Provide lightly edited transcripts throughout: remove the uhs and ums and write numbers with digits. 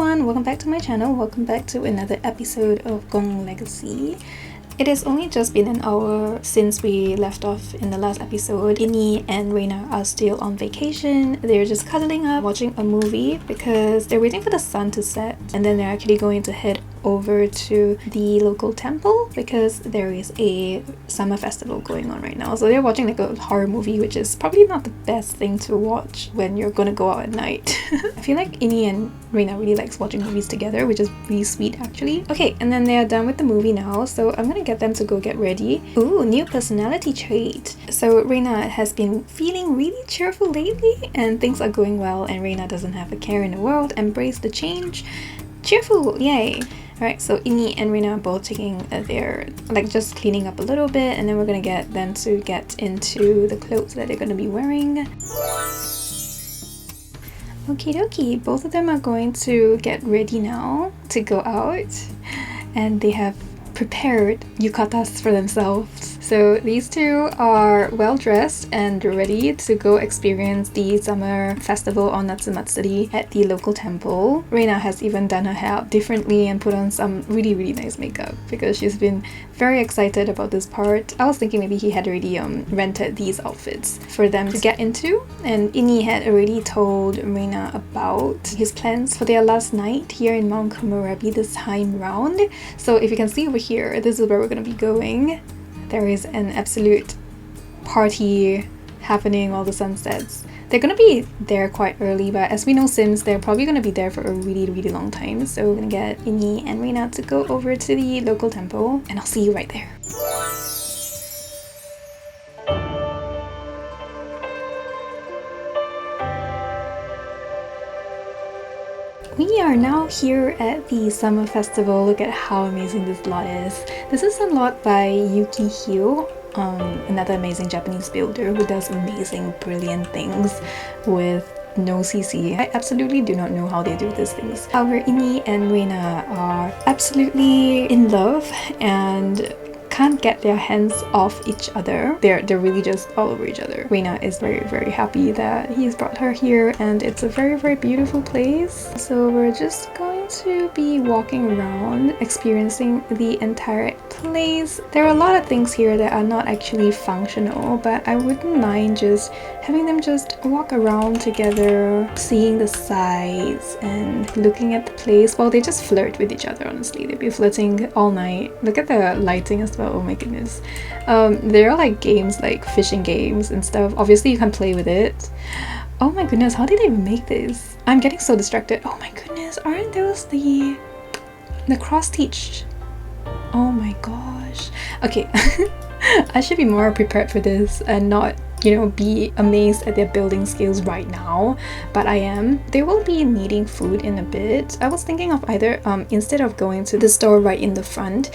everyone, welcome back to my channel, welcome back to another episode of Gong Legacy. It has only just been an hour since we left off in the last episode. Inni and Reina are still on vacation. They're just cuddling up, watching a movie because they're waiting for the sun to set, and then they're actually going to head over to the local temple because there is a summer festival going on right now. So they're watching like a horror movie, which is probably not the best thing to watch when you're gonna go out at night. I feel like Inni and Reina really likes watching movies together, which is really sweet actually. Okay, and then they're done with the movie now, so I'm gonna get them to go get ready. Ooh, new personality trait. So Reina has been feeling really cheerful lately and things are going well, and Reina doesn't have a care in the world. Embrace the change. Cheerful, yay. Alright, so Inni and Reina are both taking their, like, just cleaning up a little bit, and then we're gonna get them to get into the clothes that they're gonna be wearing. Okie dokie, both of them are going to get ready now to go out, and they have prepared yukatas for themselves. So these two are well dressed and ready to go experience the summer festival on Natsumatsuri at the local temple. Reina has even done her hair up differently and put on some really nice makeup because she's been very excited about this part. I was thinking maybe he had already rented these outfits for them to get into, and Inni had already told Reina about his plans for their last night here in Mount Komorebi this time round. So if you can see over here, this is where we're going to be going. There is an absolute party happening while the sun sets. They're gonna be there quite early, but as we know Sims, they're probably gonna be there for a really long time. So we're gonna get Inni and Reina to go over to the local temple, and I'll see you right there. We are now here at the summer festival. Look at how amazing this lot is. This is a lot by Yuki Hyo, another amazing Japanese builder who does amazing, brilliant things with no CC. I absolutely do not know how they do these things. However, Inni and Reina are absolutely in love and can't get their hands off each other. They're really just all over each other. Reina is very happy that he's brought her here, and it's a very beautiful place. So we're just going to be walking around, experiencing the entire place. There are a lot of things here that are not actually functional, but I wouldn't mind just having them just walk around together, seeing the sights and looking at the place while they just flirt with each other. Honestly, they'd be flirting all night. Look at the lighting as well. Oh my goodness. There are like games, like fishing games and stuff. Obviously you can play with it. Oh my goodness, how did they make this? I'm getting so distracted. Oh my goodness, aren't those the cross-stitched? Oh my gosh. Okay. I should be more prepared for this and not, you know, be amazed at their building skills right now, but I am. They will be needing food in a bit. I was thinking of either instead of going to the store right in the front,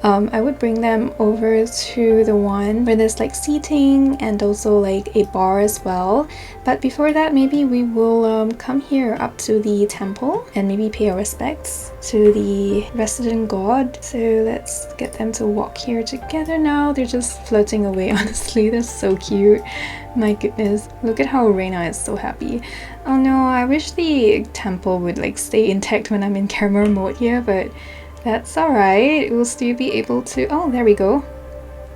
I would bring them over to the one where there's like seating and also like a bar as well. But before that, maybe we will come here up to the temple and maybe pay our respects to the resident god. So let's get them to walk here together now. They're just flirting away, honestly. They're so cute. My goodness, look at how Reina is so happy. Oh no, I wish the temple would like stay intact when I'm in camera mode here, but that's alright. We'll still be able to... Oh, there we go.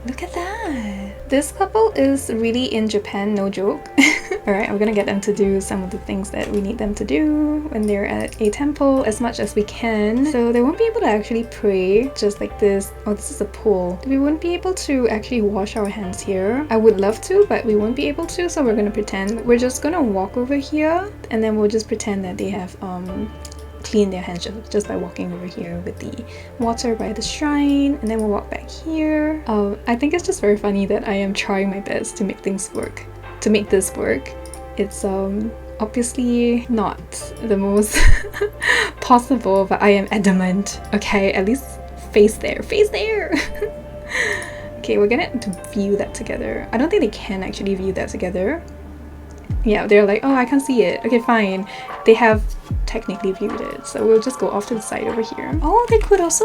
Look at that. This couple is really in Japan, no joke. Alright, I'm gonna get them to do some of the things that we need them to do when they're at a temple as much as we can. So they won't be able to actually pray just like this. Oh, this is a pool. We won't be able to actually wash our hands here. I would love to, but we won't be able to, so we're gonna pretend. We're just gonna walk over here, and then we'll just pretend that they have clean their hands just by walking over here with the water by the shrine, and then we'll walk back here. I think it's just very funny that I am trying my best to make things work, to make this work. It's obviously not the most possible, but I am adamant. Okay, at least face there, Okay, we're gonna view that together. I don't think they can actually view that together. Yeah, they're like, oh, I can't see it. Okay, fine. They have technically viewed it, so we'll just go off to the side over here. Oh, they could also...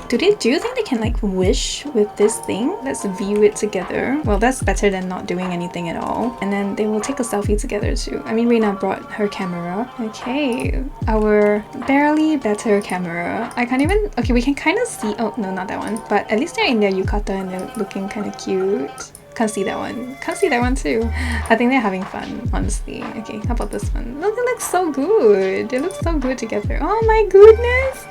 Do you think they can like wish with this thing? Let's view it together. Well, that's better than not doing anything at all. And then they will take a selfie together too. I mean, Reina brought her camera. Okay, our barely better camera. I can't even... Okay, we can kind of see... Oh, no, not that one. But at least they're in their yukata and they're looking kind of cute. Can't see that one. Can't see that one too. I think they're having fun, honestly. Okay, how about this one? Look, it looks so good. They look so good together. Oh my goodness!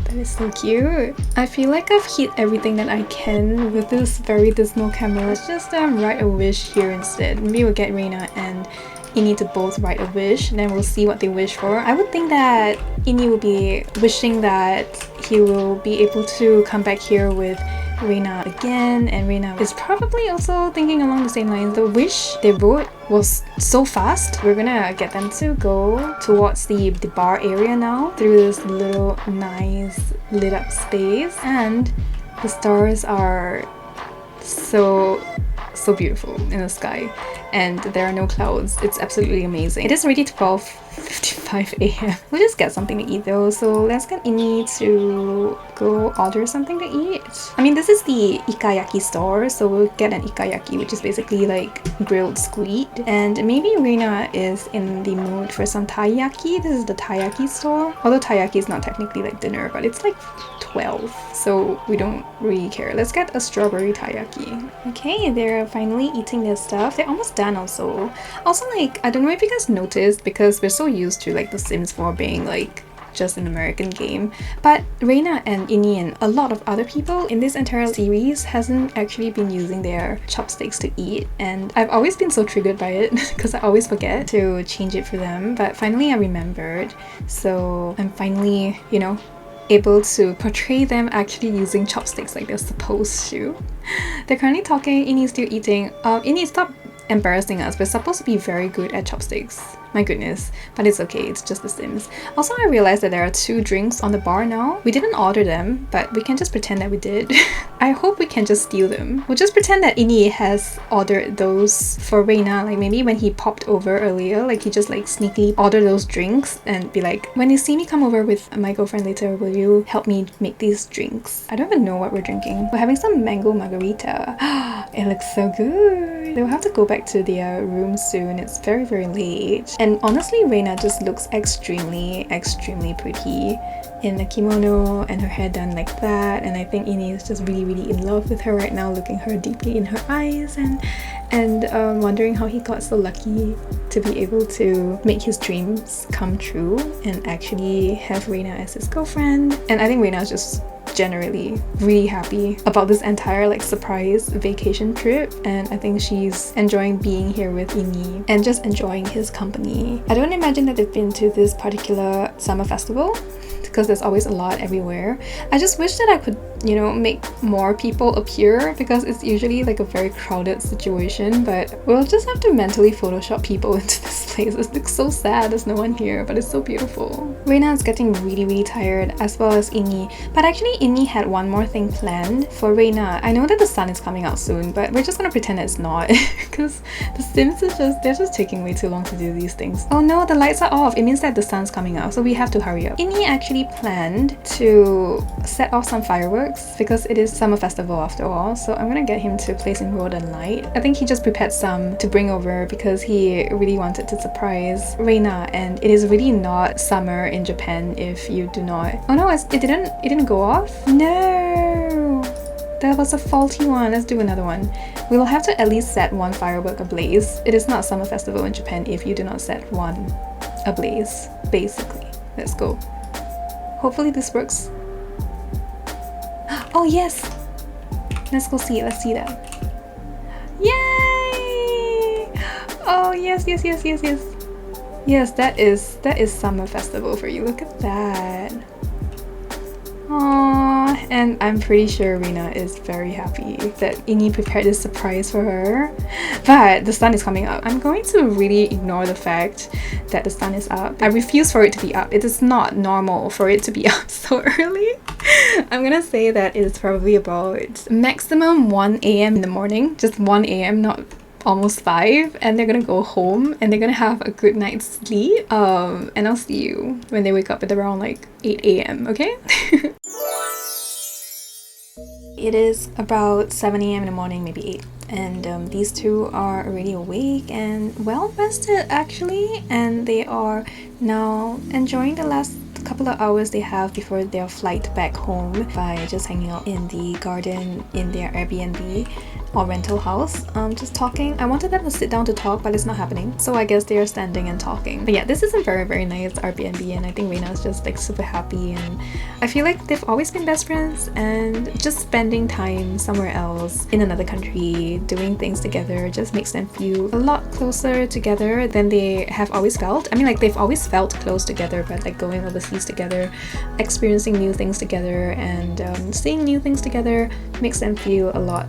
That is so cute. I feel like I've hit everything that I can with this very dismal camera. Let's just write a wish here instead. Maybe we'll get Reina and Ini to both write a wish, and then we'll see what they wish for. I would think that Ini will be wishing that he will be able to come back here with Reina again, and Reina is probably also thinking along the same lines. The wish they wrote was so fast. We're gonna get them to go towards the bar area now through this little nice lit up space, and the stars are so beautiful in the sky, and there are no clouds. It's absolutely amazing. It is already 12:55 a.m. We'll just get something to eat though, so let's get Ini to go order something to eat. I mean, this is the ikayaki store, so we'll get an ikayaki, which is basically like grilled squid, and maybe Reina is in the mood for some taiyaki. This is the taiyaki store, although taiyaki is not technically like dinner, but it's like 12, so we don't really care. Let's get a strawberry taiyaki. Okay, they're finally eating their stuff. They're almost done also. Also, like, I don't know if you guys noticed, because we're so used to like The Sims 4 being like just an American game, but Reina and Ini and a lot of other people in this entire series hasn't actually been using their chopsticks to eat, and I've always been so triggered by it because I always forget to change it for them, but finally I remembered, so I'm finally, you know, able to portray them actually using chopsticks like they're supposed to. They're currently talking. Ini's still eating. Ini, stop embarrassing us. We're supposed to be very good at chopsticks. My goodness, but it's okay, it's just The Sims. Also, I realized that there are 2 drinks on the bar now. We didn't order them, but we can just pretend that we did. I hope we can just steal them. We'll just pretend that Ini has ordered those for Reina, like maybe when he popped over earlier, like he just like sneakily ordered those drinks and be like, when you see me come over with my girlfriend later, will you help me make these drinks? I don't even know what we're drinking. We're having some mango margarita. It looks so good. They'll have to go back to their room soon. It's very late. And honestly, Reina just looks extremely pretty in the kimono and her hair done like that, and I think Ini is just really in love with her right now, looking her deeply in her eyes and wondering how he got so lucky to be able to make his dreams come true and actually have Reina as his girlfriend. And I think Reina is just generally really happy about this entire like surprise vacation trip, and I think she's enjoying being here with Ini and just enjoying his company. I don't imagine that they've been to this particular summer festival because there's always a lot everywhere. I just wish that I could, you know, make more people appear because it's usually like a very crowded situation, but we'll just have to mentally Photoshop people into this place. It looks so sad, there's no one here, but it's so beautiful. Reina is getting really tired, as well as Ini, but actually Ini had one more thing planned for Reina. I know that the sun is coming out soon, but we're just gonna pretend it's not because The Sims is they're just taking way too long to do these things. Oh no, the lights are off. It means that the sun's coming out, so we have to hurry up. Ini actually planned to set off some fireworks because it is summer festival after all, so I'm gonna get him to play some Rodent Light. I think he just prepared some to bring over because he really wanted to surprise Reina, and it is really not summer in Japan if you do not... Oh no, it didn't go off? No! That was a faulty one. Let's do another one. We will have to at least set one firework ablaze. It is not summer festival in Japan if you do not set one ablaze, basically. Let's go. Hopefully this works. Oh yes! Let's go see it. Let's see that. Yay! Oh yes. Yes, that is summer festival for you. Look at that. Aww, and I'm pretty sure Reina is very happy that Ini prepared this surprise for her. But the sun is coming up. I'm going to really ignore the fact that the sun is up. I refuse for it to be up. It is not normal for it to be up so early. I'm gonna say that it is probably about maximum 1 a.m. in the morning. Just 1 a.m, not almost 5, and they're gonna go home and they're gonna have a good night's sleep, and I'll see you when they wake up at around like 8 a.m, okay? It is about 7 a.m. in the morning, maybe 8. And these two are already awake and well rested actually, and they are now enjoying the last couple of hours they have before their flight back home by just hanging out in the garden in their Airbnb or rental house, just talking. I wanted them to sit down to talk, but it's not happening, so I guess they are standing and talking. But yeah, this is a very nice Airbnb, and I think Reina is just like super happy, and I feel like they've always been best friends, and just spending time somewhere else in another country doing things together just makes them feel a lot closer together than they have always felt. I mean, like, they've always felt close together, but like going overseas together, experiencing new things together, and seeing new things together makes them feel a lot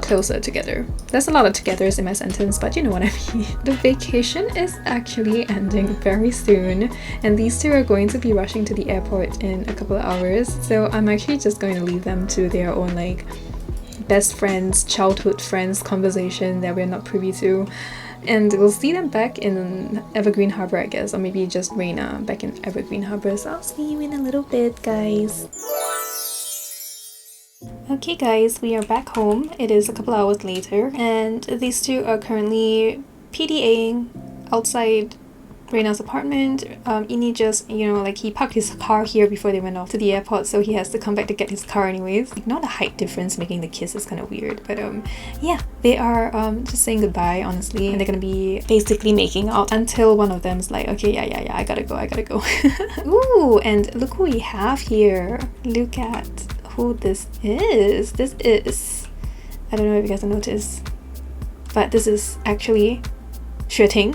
closer together. There's a lot of togethers in my sentence, but you know what I mean. The vacation is actually ending very soon, and these two are going to be rushing to the airport in a couple of hours, so I'm actually just going to leave them to their own like best friends, childhood friends conversation that we're not privy to. And we'll see them back in Evergreen Harbour, I guess, or maybe just Reina back in Evergreen Harbour. So I'll see you in a little bit, guys. Okay guys, we are back home. It is a couple hours later, and these two are currently PDAing outside Reina's apartment. Ini just, you know, like, he parked his car here before they went off to the airport, so he has to come back to get his car anyways. Like, not the height difference making the kiss is kind of weird, but yeah, they are just saying goodbye, honestly, and they're gonna be basically making out until one of them's like, okay, yeah, I gotta go. Ooh, and look who we have here. Look at who this is. This is, I don't know if you guys have noticed, but this is actually Xueting.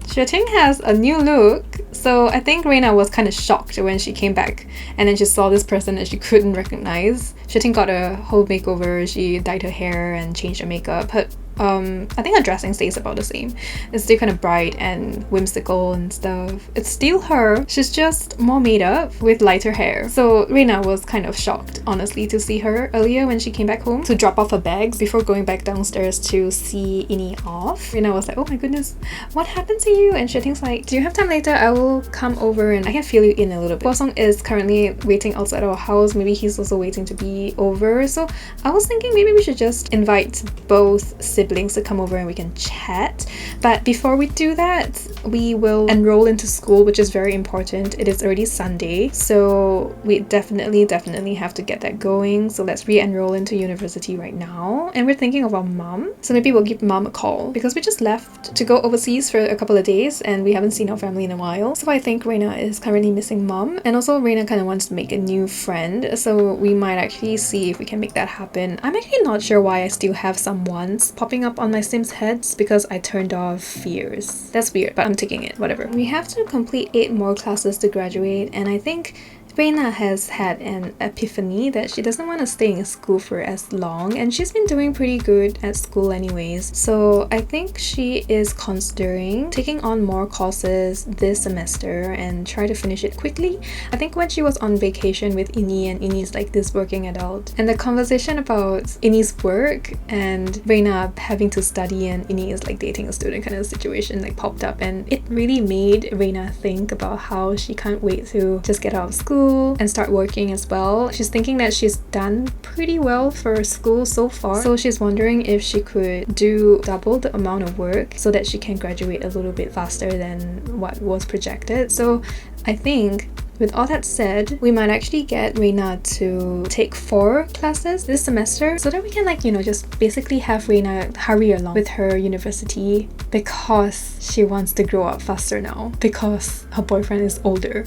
Xueting has a new look, so I think Reina was kind of shocked when she came back and then she saw this person that she couldn't recognize. Xueting got a whole makeover. She dyed her hair and changed her makeup. I think her dressing stays about the same. It's still kind of bright and whimsical and stuff. It's still her, she's just more made up with lighter hair. So Reina was kind of shocked, honestly, to see her earlier when she came back home to drop off her bags before going back downstairs to see Ini off. Reina was like, oh my goodness, what happened to you? And Xueting's like, do you have time later? I will come over and I can fill you in a little bit. Guosong is currently waiting outside our house. Maybe he's also waiting to be over. So I was thinking maybe we should just invite both siblings to come over and we can chat. But before we do that, we will enroll into school, which is very important. It is already Sunday, so we definitely have to get that going. So let's re-enroll into university right now. And we're thinking of our mom, so maybe we'll give mom a call because we just left to go overseas for a couple of days and we haven't seen our family in a while. So I think Reina is currently missing mom, and also Reina kind of wants to make a new friend, so we might actually see if we can make that happen. I'm actually not sure why I still have some ones popping up on my Sims heads because I turned off fears. That's weird, but I'm taking it, whatever. We have to complete 8 more classes to graduate, and I think Reina has had an epiphany that she doesn't want to stay in school for as long, and she's been doing pretty good at school anyways. So I think she is considering taking on more courses this semester and try to finish it quickly. I think when she was on vacation with Ini, and Ini's like this working adult, and the conversation about Ini's work and Reina having to study and Ini is like dating a student kind of situation like popped up, and it really made Reina think about how she can't wait to just get out of school and start working as well. She's thinking that she's done pretty well for school so far, so she's wondering if she could do double the amount of work so that she can graduate a little bit faster than what was projected. So I think with all that said, we might actually get Reina to take 4 classes this semester so that we can, like, you know, just basically have Reina hurry along with her university because she wants to grow up faster now because her boyfriend is older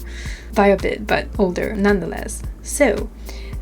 by a bit, but older nonetheless. So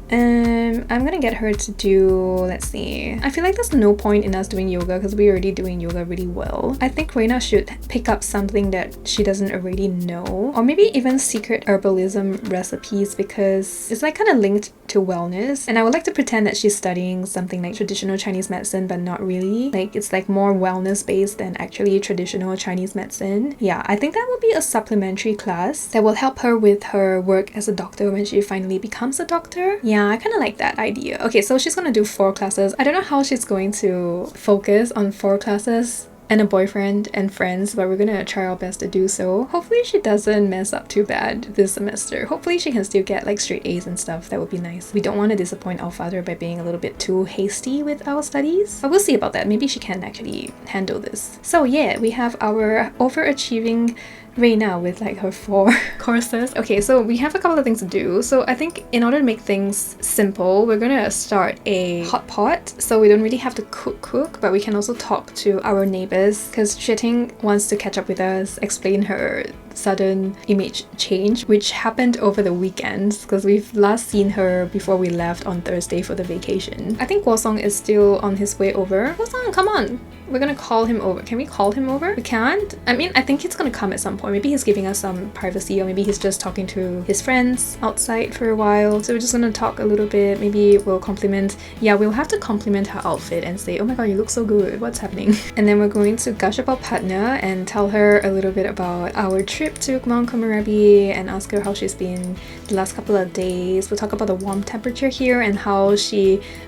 I'm gonna get her to do, let's see, I feel like there's no point in us doing yoga because we're already doing yoga really well. I think Reina should pick up something that she doesn't already know, or maybe even secret herbalism recipes because it's like kind of linked to wellness, and I would like to pretend that she's studying something like traditional Chinese medicine, but not really. Like, it's like more wellness based than actually traditional Chinese medicine. Yeah, I think that will be a supplementary class that will help her with her work as a doctor when she finally becomes a doctor. Yeah, I kind of like that idea. Okay, so she's gonna do 4 classes. I don't know how she's going to focus on 4 classes and a boyfriend and friends, but we're gonna try our best to do so. Hopefully she doesn't mess up too bad this semester. Hopefully she can still get like straight A's and stuff. That would be nice. We don't want to disappoint our father by being a little bit too hasty with our studies, but we'll see about that. Maybe she can actually handle this. So yeah, we have our overachieving Reina with like her 4 courses. Okay, so we have a couple of things to do. So I think in order to make things simple, we're gonna start a hot pot. So we don't really have to cook, but we can also talk to our neighbors because Xueting wants to catch up with us, explain her sudden image change which happened over the weekends because we've last seen her before we left on Thursday for the vacation. I think Guosong is still on his way over. Guosong, come on! We're gonna call him over. Can we call him over? We can't? I mean, I think he's gonna come at some point. Maybe he's giving us some privacy, or maybe he's just talking to his friends outside for a while. So we're just gonna talk a little bit. Maybe we'll compliment. Yeah, we'll have to compliment her outfit and say, oh my god, you look so good. What's happening? And then we're going to gush about Patna and tell her a little bit about our trip to Mount Komorebi and ask her how she's been the last couple of days. We'll talk about the warm temperature here and how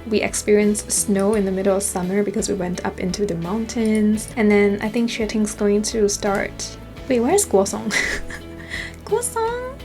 we experienced snow in the middle of summer because we went up into the mountains. And then I think Xueting's going to start. Wait, where's Guosong? Guosong?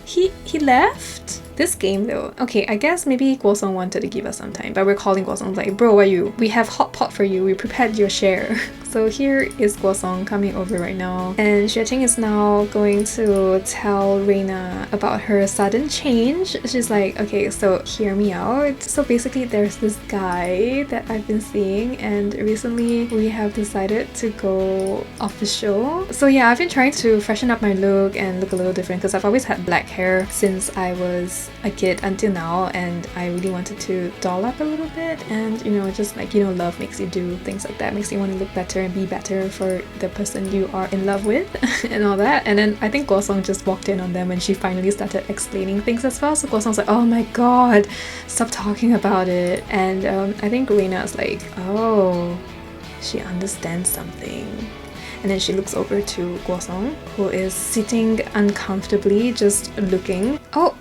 He left? This game though. Okay, I guess maybe Guosong wanted to give us some time, but we're calling Guosong like, bro, where are you? We have hot pot for you. We prepared your share. So here is Guosong coming over right now. And Xueting is now going to tell Reina about her sudden change. She's like, okay, so hear me out. So basically there's this guy that I've been seeing and recently we have decided to go official. So yeah, I've been trying to freshen up my look and look a little different because I've always had black hair since I was a kid until now, and I really wanted to doll up a little bit and, you know, just like, you know, love makes you do things like that, makes you want to look better and be better for the person you are in love with and all that. And then I think Guosong just walked in on them when she finally started explaining things as well. So Guosong's like, oh my god, stop talking about it. And I think Reina's like, oh, she understands something. And then she looks over to Guosong, who is sitting uncomfortably, just looking. Oh!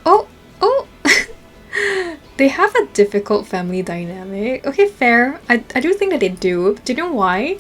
They have a difficult family dynamic. Okay, fair. I do think that they do. Do you know why?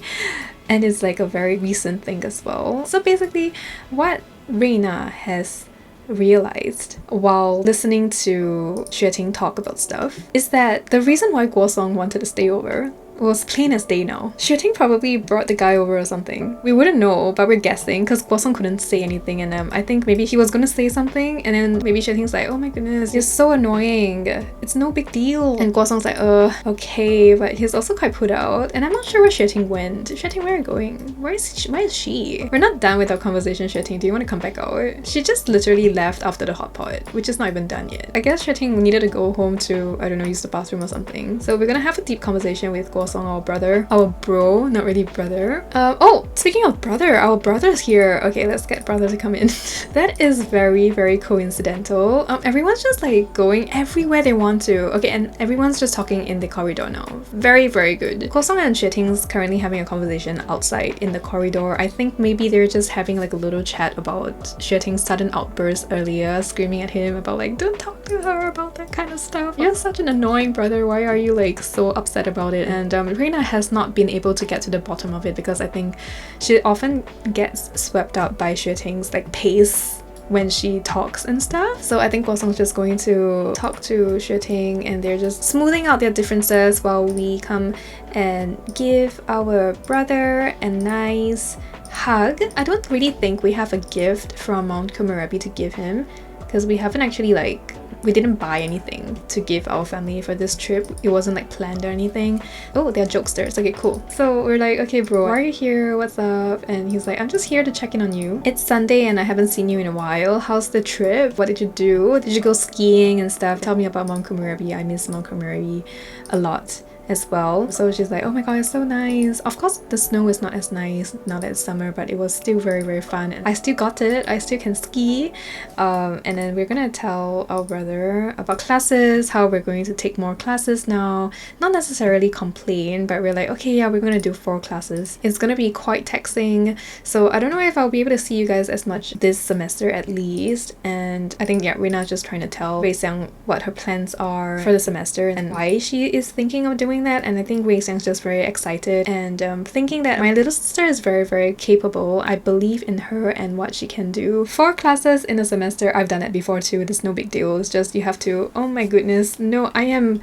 And it's like a very recent thing as well. So basically, what Reina has realized while listening to Xueting talk about stuff is that the reason why Guosong wanted to stay over was plain as day now. Xueting probably brought the guy over or something. We wouldn't know, but we're guessing because Guosong couldn't say anything, and I think maybe he was gonna say something and then maybe Xueting's like, oh my goodness, you're so annoying. It's no big deal. And Guosong's like, okay, but he's also quite put out. And I'm not sure where Xueting went. Xueting, where are you going? Where is she? We're not done with our conversation, Xueting. Do you want to come back out? She just literally left after the hot pot, which is not even done yet. I guess Xueting needed to go home to, I don't know, use the bathroom or something. So we're gonna have a deep conversation with Guosong, our brother, our bro, not really brother. Oh, speaking of brother, our brother's here. Okay, let's get brother to come in. That is very, very coincidental. Everyone's just like going everywhere they want to. Okay, and everyone's just talking in the corridor now. Very, very good. Guosong and Xueting's currently having a conversation outside in the corridor. I think maybe they're just having like a little chat about Xueting's sudden outburst earlier, screaming at him about like, don't talk to her about that kind of stuff. You're such an annoying brother. Why are you like so upset about it? And Reina has not been able to get to the bottom of it because I think she often gets swept up by Xueting's like pace when she talks and stuff. So I think Guosong's just going to talk to Xueting and they're just smoothing out their differences while we come and give our brother a nice hug. I don't really think we have a gift from Mount Komorebi to give him because we haven't actually we didn't buy anything to give our family for this trip. It wasn't like planned or anything. Oh, they're jokesters. Okay, cool. So we're like, okay bro, why are you here? What's up? And he's like, I'm just here to check in on you. It's Sunday and I haven't seen you in a while. How's the trip? What did you do? Did you go skiing and stuff? Tell me about Mount Komorebi. I miss Mount Komorebi a lot as well. So she's like, oh my god, it's so nice. Of course the snow is not as nice now that it's summer, but it was still very, very fun and I still got it. I still can ski. And then we're gonna tell our brother about classes, how we're going to take more classes now. Not necessarily complain, but we're like, okay, yeah, we're gonna do 4 classes. It's gonna be quite taxing, so I don't know if I'll be able to see you guys as much this semester at least. And I think, yeah, Reina's just trying to tell Wei Xiang what her plans are for the semester and why she is thinking of doing doing that, and I think Wei Xiang's just very excited and thinking that my little sister is very capable. I believe in her and what she can do. 4 classes in a semester, I've done it before too. It's no big deal. It's just you have to, oh my goodness, no, I am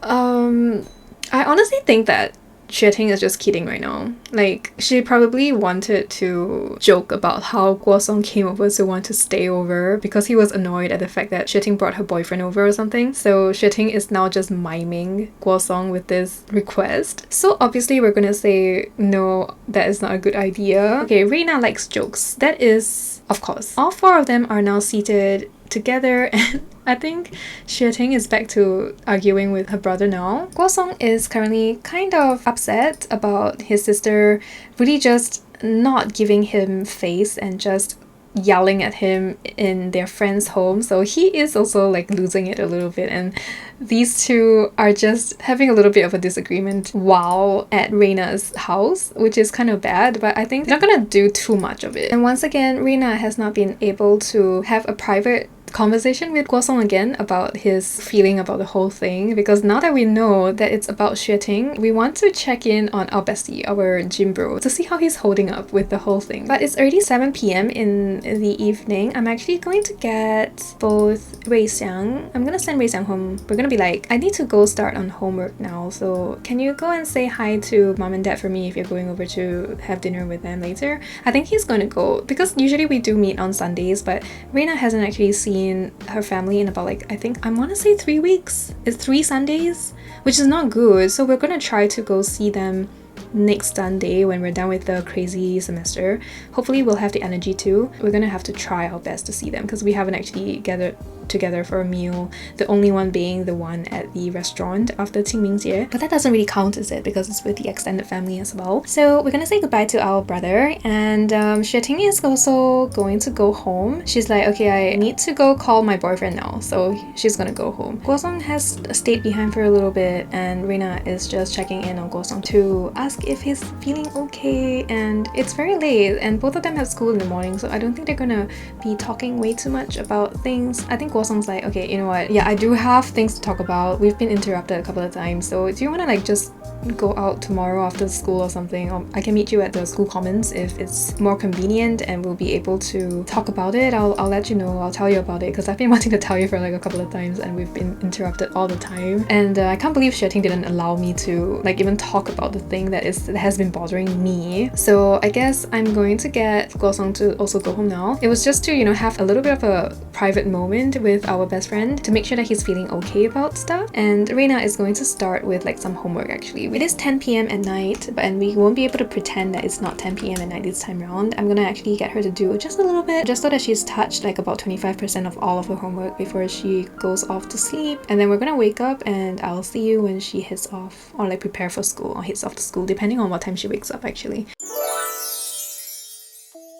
I honestly think that Xue Ting is just kidding right now. Like, she probably wanted to joke about how Guo Song came over to want to stay over because he was annoyed at the fact that Xue Ting brought her boyfriend over or something. So Xue Ting is now just miming Guo Song with this request. So obviously we're gonna say no, that is not a good idea. Okay, Reina likes jokes. That is, of course. All 4 of them are now seated together, and I think Xue Ting is back to arguing with her brother now. Guo Song is currently kind of upset about his sister really just not giving him face and just yelling at him in their friend's home. So he is also like losing it a little bit, and these two are just having a little bit of a disagreement while at Reina's house, which is kind of bad, but I think they're not gonna do too much of it. And once again, Reina has not been able to have a private conversation with Guo Song again about his feeling about the whole thing, because now that we know that it's about Xue Ting, we want to check in on our bestie, our gym bro, to see how he's holding up with the whole thing. But it's already 7 p.m. in the evening. I'm actually going to get both Wei Xiang. I'm gonna send Wei Xiang home. We're gonna be like, I need to go start on homework now, so can you go and say hi to mom and dad for me if you're going over to have dinner with them later? I think he's gonna go, because usually we do meet on Sundays, but Reina hasn't actually seen her family in about like, I think I want to say 3 weeks. It's 3 Sundays, which is not good. So we're gonna try to go see them next Sunday when we're done with the crazy semester. Hopefully we'll have the energy too. We're gonna have to try our best to see them because we haven't actually gathered together for a meal, the only one being the one at the restaurant after Qingmingjie. But that doesn't really count, is it? Because it's with the extended family as well. So we're gonna say goodbye to our brother, and Xue Ting is also going to go home. She's like, okay, I need to go call my boyfriend now, so she's gonna go home. Guo Song has stayed behind for a little bit, and Reina is just checking in on Guo Song to ask if he's feeling okay, and it's very late and both of them have school in the morning, so I don't think they're gonna be talking way too much about things. I think Guo Song's like, okay, you know what, yeah, I do have things to talk about. We've been interrupted a couple of times, so do you want to like just go out tomorrow after school or something? Or I can meet you at the school commons if it's more convenient and we'll be able to talk about it. I'll let you know, I'll tell you about it, because I've been wanting to tell you for like a couple of times and we've been interrupted all the time. And I can't believe Xue Ting didn't allow me to like even talk about the thing that has been bothering me. So I guess I'm going to get Guo Song to also go home now. It was just to, you know, have a little bit of a private moment with our best friend to make sure that he's feeling okay about stuff. And Reina is going to start with like some homework actually. It is 10 p.m. at night, and we won't be able to pretend that it's not 10 p.m. at night this time around. I'm gonna actually get her to do just a little bit, just so that she's touched like about 25% of all of her homework before she goes off to sleep. And then we're gonna wake up and I'll see you when she heads off, or like prepare for school or heads off to school, depending on what time she wakes up actually.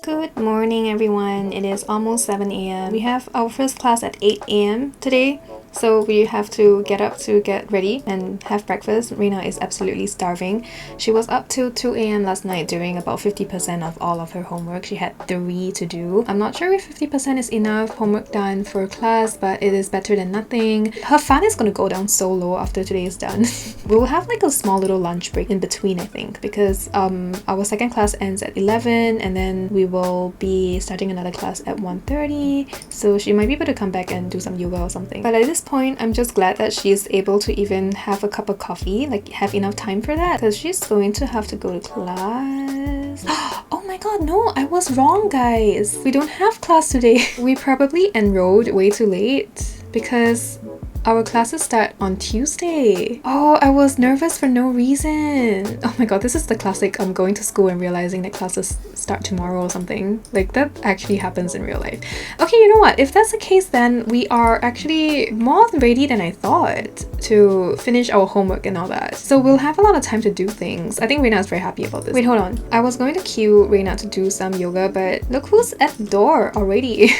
Good morning everyone, it is almost 7 a.m. We have our first class at 8 a.m. today, so we have to get up to get ready and have breakfast. Reina is absolutely starving. She was up till 2 a.m. last night doing about 50% of all of her homework. She had 3 to do. I'm not sure if 50% is enough homework done for class, but it is better than nothing. Her fun is gonna go down so low after today is done. We'll have like a small little lunch break in between, I think, because our second class ends at 11 and then we will be starting another class at 1:30, so she might be able to come back and do some yoga or something. But at this point, I'm just glad that she's able to even have a cup of coffee, like have enough time for that, because she's going to have to go to class. Oh my god, no, I was wrong guys. We don't have class today. We probably enrolled way too late because our classes start on Tuesday. Oh, I was nervous for no reason. Oh my god, this is the classic I'm going to school and realizing that classes start tomorrow or something. Like, that actually happens in real life. Okay, you know what? If that's the case, then we are actually more ready than I thought to finish our homework and all that. So we'll have a lot of time to do things. I think Reina is very happy about this. Wait, hold on. I was going to cue Reina to do some yoga, but look who's at the door already.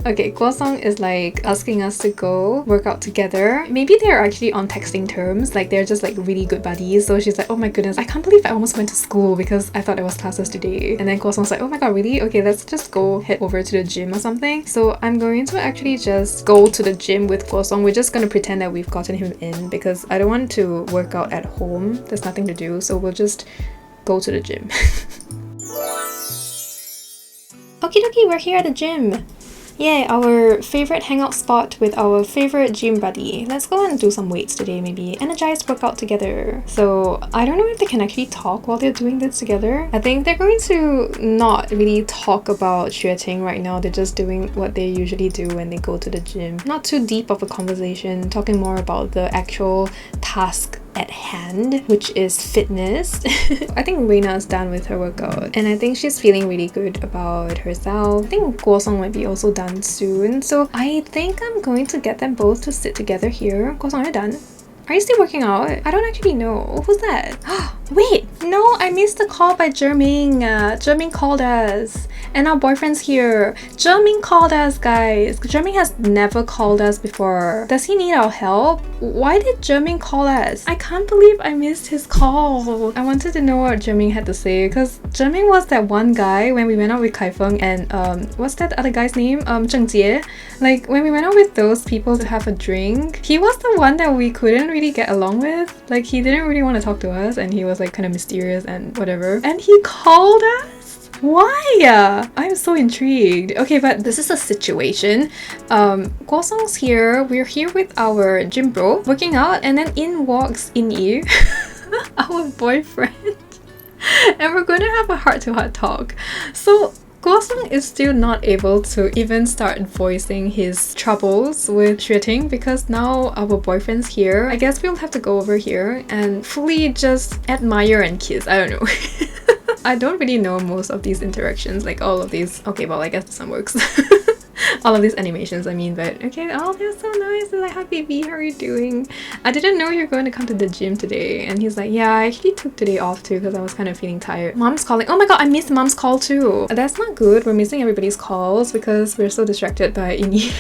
Okay, Guo Song is like asking us to go work out together. Maybe they're actually on texting terms, like they're just like really good buddies. So she's like, oh my goodness, I can't believe I almost went to school because I thought there was classes today. And then Guosong's like, oh my god, really? Okay, let's just go head over to the gym or something. So I'm going to actually just go to the gym with Guosong. We're just gonna pretend that we've gotten him in because I don't want to work out at home. There's nothing to do, so we'll just go to the gym. Okie dokie, we're here at the gym. Yay, our favorite hangout spot with our favorite gym buddy. Let's go and do some weights today, maybe. Energized workout together. So I don't know if they can actually talk while they're doing this together. I think they're going to not really talk about xueting right now. They're just doing what they usually do when they go to the gym. Not too deep of a conversation, talking more about the actual task at hand, which is fitness. I think Reina's done with her workout and I think she's feeling really good about herself. I think Guosong might be also done soon, so I think I'm going to get them both to sit together here. Guosong, are you done? Are you still working out? I don't actually know. Who's that? Wait, no, I missed the call by Jerming. Jerming called us. And our boyfriend's here. Jerming called us, guys. Jerming has never called us before. Does he need our help? Why did Jerming call us? I can't believe I missed his call. I wanted to know what Jerming had to say because Jerming was that one guy when we went out with Kaifeng and what's that other guy's name? Zheng Jie. Like when we went out with those people to have a drink, he was the one that we couldn't really get along with. Like he didn't really want to talk to us and he was like kind of mysterious and whatever. And he called us? Why? I'm so intrigued. Okay, but this is a situation. Guosong's here. We're here with our gym bro working out and then in walks Inyi, our boyfriend. And we're going to have a heart-to-heart talk. So Guosong is still not able to even start voicing his troubles with xueting because now our boyfriend's here. I guess we'll have to go over here and fully just admire and kiss. I don't know. I don't really know most of these interactions, like all of these. Okay, well, I guess some works. All of these animations, I mean, but okay, oh, they're so nice. They're like, hi baby, how are you doing? I didn't know you're going to come to the gym today. And he's like, yeah, I actually took today off too because I was kind of feeling tired. Mom's calling. Oh my god, I missed mom's call too. That's not good. We're missing everybody's calls because we're so distracted by Ini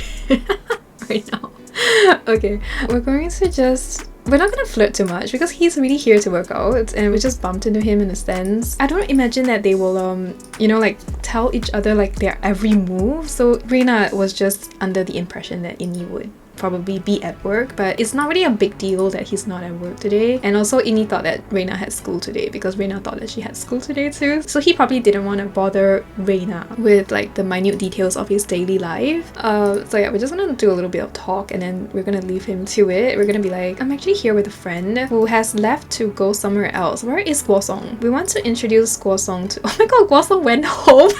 right now. Okay, we're going to just... We're not gonna flirt too much because he's really here to work out and we just bumped into him in a sense. I don't imagine that they will you know, like tell each other like their every move. So Reina was just under the impression that Inni would probably be at work, but it's not really a big deal that he's not at work today. And also Inni thought that Reina had school today because Reina thought that she had school today too. So he probably didn't want to bother Reina with like the minute details of his daily life. So yeah, we're just gonna do a little bit of talk and then we're gonna leave him to it. We're gonna be like, I'm actually here with a friend who has left to go somewhere else. Where is Guosong? We want to introduce Guosong to... Oh my god, Guosong went home!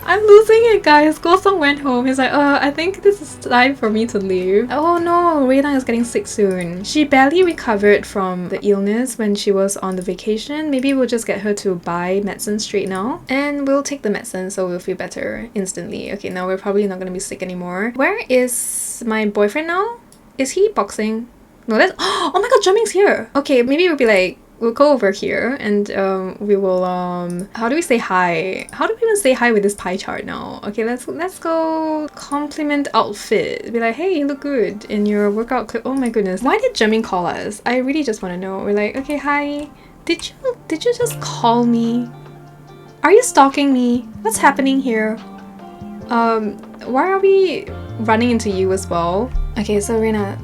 I'm losing it, guys. Guosong went home. He's like, I think this is time for me to leave. Oh no, Reina is getting sick soon. She barely recovered from the illness when she was on the vacation. Maybe we'll just get her to buy medicine straight now. And we'll take the medicine so we'll feel better instantly. Okay, now we're probably not gonna be sick anymore. Where is my boyfriend now? Is he boxing? No, that's... Oh my god, Jumming's here! Okay, maybe we'll be like... We'll go over here and we will how do we say hi? How do we even say hi with this pie chart now? Okay, let's go compliment outfit. Be like, hey, you look good in your workout clip. Oh my goodness. Why did Jerming call us? I really just want to know. We're like, okay, hi. Did you just call me? Are you stalking me? What's happening here? Why are we running into you as well? Okay, so Reina,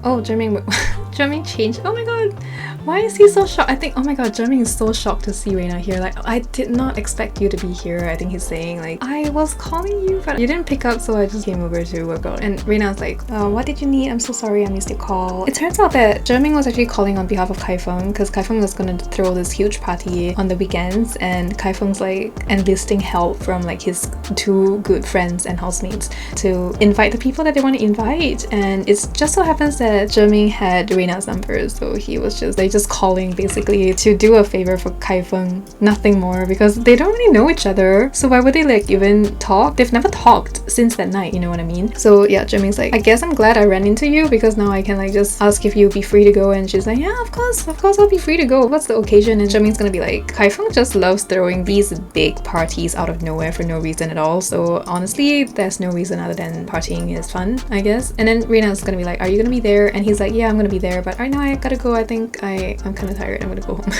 oh, Jerming Jerming changed. Oh my god. Why is he so shocked? I think, oh my god, Jerming is so shocked to see Reina here. Like, I did not expect you to be here. I think he's saying, like, I was calling you, but you didn't pick up, so I just came over to work out. And Reina's like, what did you need? I'm so sorry I missed your call. It turns out that Jerming was actually calling on behalf of Kaifeng because Kaifeng was gonna throw this huge party on the weekends and Kaifeng's like enlisting help from like his two good friends and housemates to invite the people that they want to invite. And it just so happens that Jerming had Reina's number, so he was just calling basically to do a favor for Kaifeng, nothing more, because they don't really know each other. So why would they like even talk? They've never talked since that night, you know what I mean? So yeah, Jerming's like, I guess I'm glad I ran into you because now I can like just ask if you'll be free to go. And she's like, yeah, of course I'll be free to go. What's the occasion? And Jerming's gonna be like, Kaifeng just loves throwing these big parties out of nowhere for no reason at all. So honestly, there's no reason other than partying is fun, I guess. And then Reina's gonna be like, are you gonna be there? And he's like, yeah, I'm gonna be there, but right now I gotta go. I think I'm kind of tired. I'm gonna go home.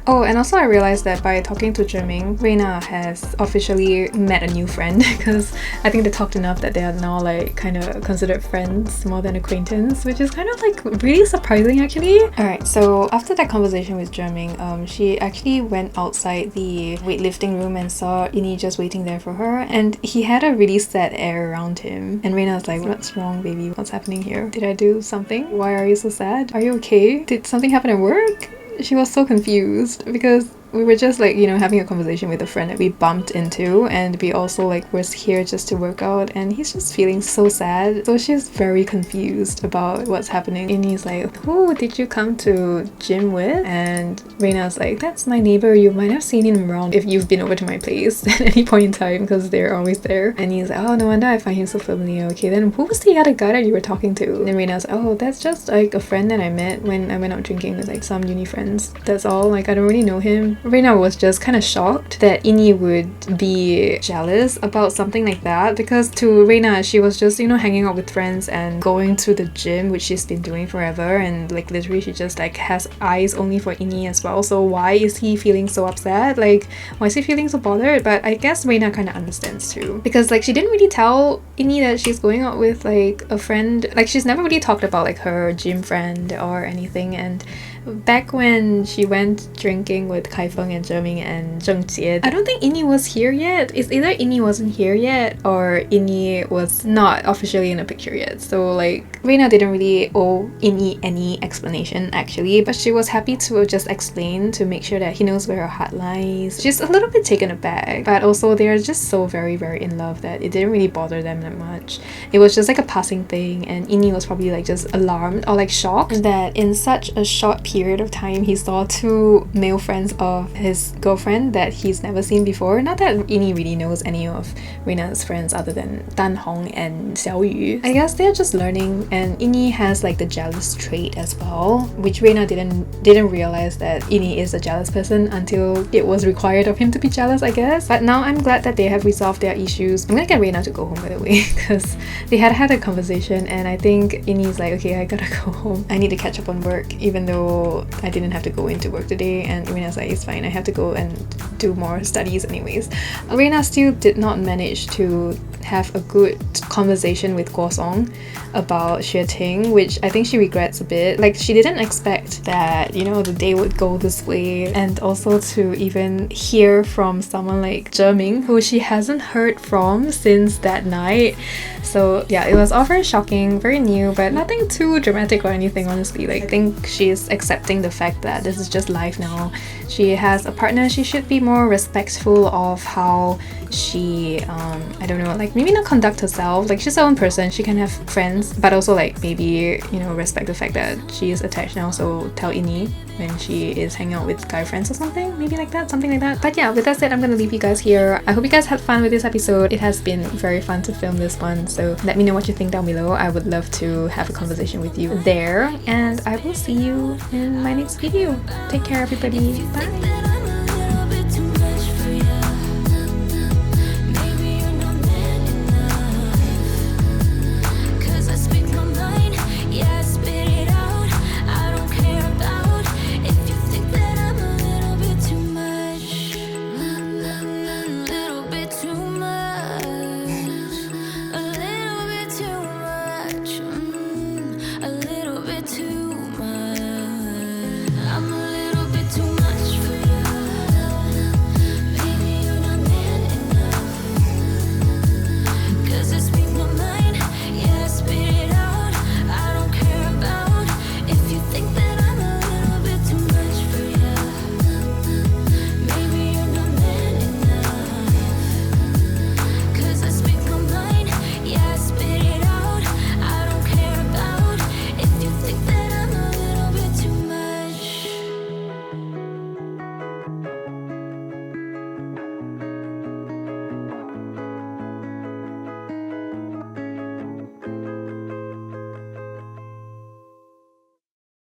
Oh, and also I realized that by talking to Zhiming, Reina has officially met a new friend because I think they talked enough that they are now like kind of considered friends more than acquaintance, which is kind of like really surprising actually. Alright, so after that conversation with Zhiming, she actually went outside the weightlifting room and saw Ini just waiting there for her, and he had a really sad air around him. And Reina was like, "What's wrong, baby? What's happening here? Did I do something? Why are you so sad? Are you okay? Did something happen at work?" She was so confused because we were just like, you know, having a conversation with a friend that we bumped into, and we also like was here just to work out, and he's just feeling so sad. So she's very confused about what's happening. And he's like, "Who did you come to gym with?" And Reina's like, "That's my neighbor. You might have seen him around if you've been over to my place at any point in time because they're always there." And he's like, "Oh, no wonder I find him so familiar. Okay, then who was the other guy that you were talking to?" And Reina's like, "Oh, that's just like a friend that I met when I went out drinking with like some uni friends. That's all. Like I don't really know him." Reina was just kind of shocked that Ini would be jealous about something like that, because to Reina, she was just, you know, hanging out with friends and going to the gym, which she's been doing forever, and like literally she just like has eyes only for Ini as well. So why is he feeling so upset? Like why is he feeling so bothered? But I guess Reina kind of understands too, because like she didn't really tell Ini that she's going out with like a friend. Like she's never really talked about like her gym friend or anything. And back when she went drinking with Kai Feng and Zhiming and Zheng Jie, I don't think Ini was here yet. It's either Ini wasn't here yet or Ini was not officially in the picture yet. So like Reina didn't really owe Ini any explanation actually, but she was happy to just explain to make sure that he knows where her heart lies. She's a little bit taken aback, but also they're just so very in love that it didn't really bother them that much. It was just like a passing thing, and Ini was probably like just alarmed or like shocked that in such a short period of time he saw two male friends of his girlfriend that he's never seen before. Not that Ini really knows any of Reina's friends other than Dan Hong and Xiao Yu. I guess they're just learning, and Ini has like the jealous trait as well, which Reina didn't realize that Ini is a jealous person until it was required of him to be jealous, I guess. But now I'm glad that they have resolved their issues. I'm gonna get Reina to go home, by the way, because they had a conversation, and I think Ini's like, "Okay, I gotta go home. I need to catch up on work," even though I didn't have to go into work today. And Reina's like, "It's fine, I have to go and do more studies anyways." Reina still did not manage to have a good conversation with Guo Song about Xue Ting, which I think she regrets a bit. Like she didn't expect that, you know, the day would go this way, and also to even hear from someone like Zhiming, who she hasn't heard from since that night. So yeah, it was all very shocking, very new, but nothing too dramatic or anything, honestly. Like I think she's accepting the fact that this is just life now. She has a partner, she should be more respectful of how she I don't know, like maybe not conduct herself. Like she's her own person, she can have friends, but also like maybe, you know, respect the fact that she is attached now. So tell Ini when she is hanging out with guy friends or something, maybe like that, something like that. But yeah, with that said, I'm gonna leave you guys here. I hope you guys had fun with this episode. It has been very fun to film this one, so let me know what you think down below. I would love to have a conversation with you there, and I will see you in my next video. Take care everybody, bye! A little